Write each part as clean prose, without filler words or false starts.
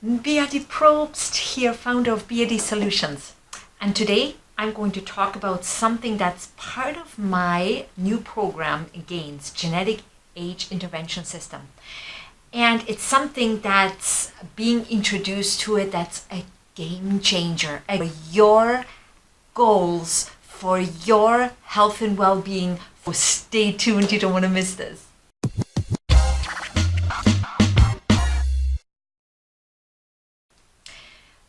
Beate Probst here, founder of Beate Solutions. And today I'm going to talk about something that's part of my new program against genetic age intervention system. And it's something that's being introduced to it that's a game changer. Your goals for your health and well-being. Stay tuned, you don't want to miss this.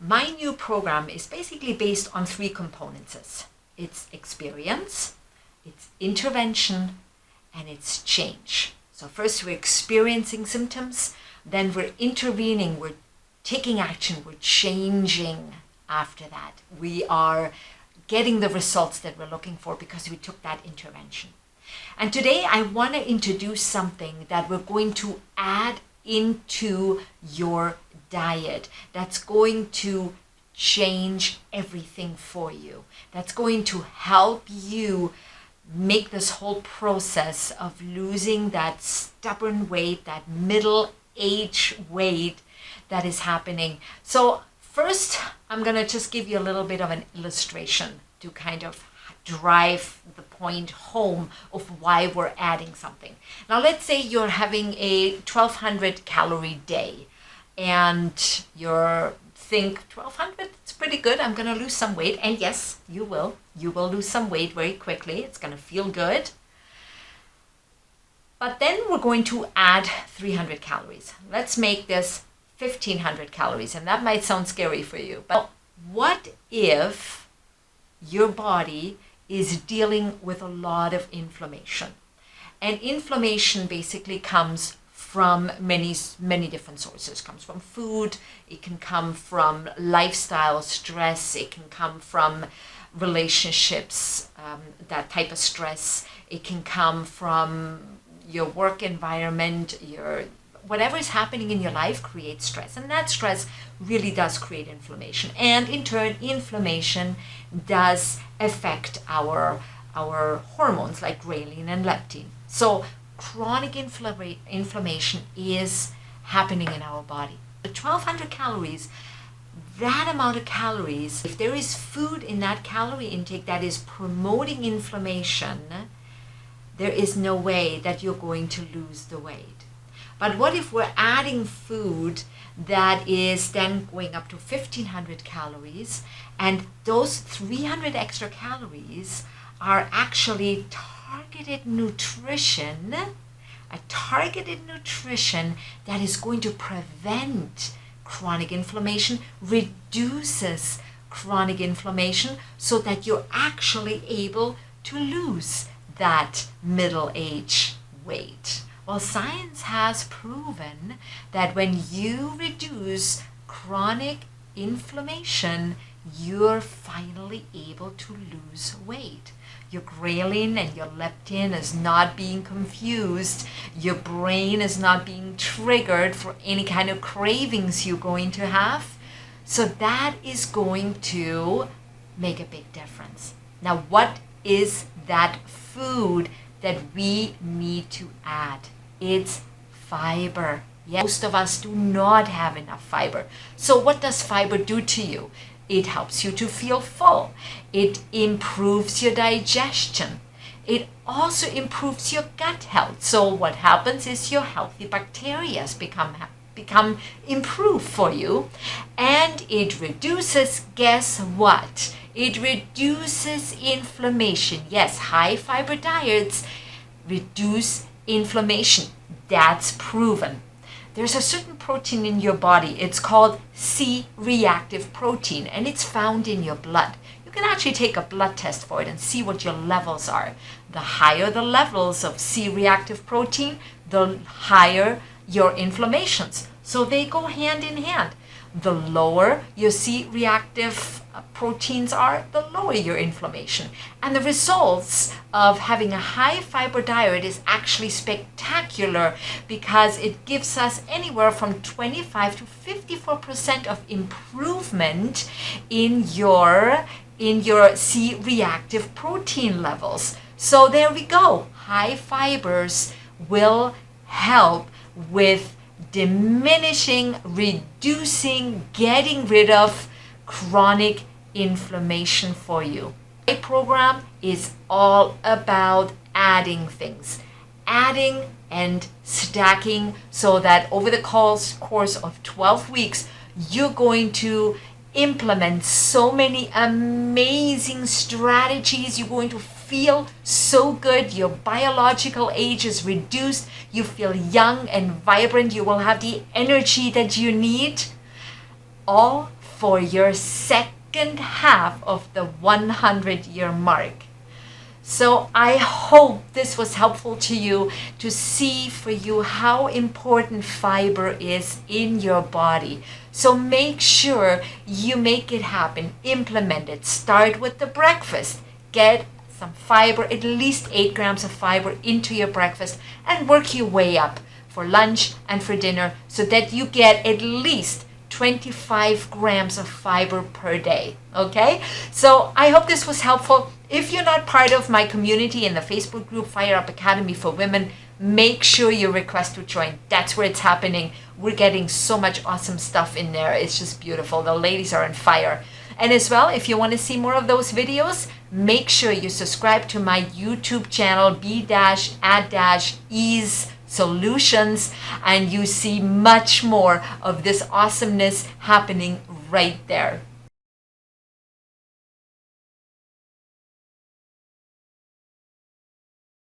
My new program is basically based on three components. It's experience, it's intervention, and it's change. So first we're experiencing symptoms, then we're intervening, we're taking action, we're changing after that. We are getting the results that we're looking for because we took that intervention. And today I want to introduce something that we're going to add into your diet that's going to change everything for you, that's going to help you make this whole process of losing that stubborn weight, that middle age weight that is happening. So first, I'm going to just give you a little bit of an illustration to kind of drive the point home of why we're adding something. Now let's say you're having a 1200 calorie day and you think 1200, it's pretty good, I'm going to lose some weight. And yes, you will lose some weight very quickly. It's going to feel good. But then we're going to add 300 calories. Let's make this 1500 calories, and that might sound scary for you. But what if your body is dealing with a lot of inflammation? And inflammation basically comes from many different sources. It comes from food, it can come from lifestyle stress, it can come from relationships, that type of stress, it can come from your work environment, whatever is happening in your life creates stress, and that stress really does create inflammation, and in turn inflammation does affect our hormones like ghrelin and leptin. So chronic inflammation is happening in our body. The 1200 calories, that amount of calories, if there is food in that calorie intake that is promoting inflammation, there is no way that you're going to lose the weight. But what if we're adding food that is then going up to 1500 calories, and those 300 extra calories are actually targeted nutrition, a targeted nutrition that is going to prevent chronic inflammation, reduces chronic inflammation so that you're actually able to lose that middle age weight. Well, science has proven that when you reduce chronic inflammation, you're finally able to lose weight. Your ghrelin and your leptin is not being confused. Your brain is not being triggered for any kind of cravings you're going to have. So that is going to make a big difference. Now, what is that food that we need to add? It's fiber. Yes, most of us do not have enough fiber. So what does fiber do to you? It helps you to feel full. It improves your digestion. It also improves your gut health. So what happens is your healthy bacteria become improved for you. And it reduces, guess what? It reduces inflammation. Yes, high fiber diets reduce inflammation. That's proven. There's a certain protein in your body. It's called C-reactive protein, and it's found in your blood. You can actually take a blood test for it and see what your levels are. The higher the levels of C-reactive protein, the higher your inflammations. So they go hand in hand. The lower your C-reactive proteins are, the lower your inflammation. And the results of having a high fiber diet is actually spectacular because it gives us anywhere from 25 to 54% of improvement in your C-reactive protein levels. So there we go. High fibers will help with diminishing, reducing, getting rid of chronic inflammation for you. My program is all about adding things, adding and stacking, so that over the course of 12 weeks, you're going to implement so many amazing strategies. You're going to feel so good. Your biological age is reduced. You feel young and vibrant. You will have the energy that you need, all for your second half of the 100-year mark. So I hope this was helpful to you, to see for you how important fiber is in your body. So make sure you make it happen. Implement it. Start with the breakfast. Get some fiber, at least 8 grams of fiber into your breakfast, and work your way up for lunch and for dinner, so that you get at least 25 grams of fiber per day. Okay? So I hope this was helpful. If you're not part of my community in the Facebook group Fire Up Academy for Women, make sure you request to join. That's where it's happening. We're getting so much awesome stuff in there. It's just beautiful. The ladies are on fire. And as well, if you want to see more of those videos, make sure you subscribe to my YouTube channel, B-Add-Ease Solutions, and you see much more of this awesomeness happening right there.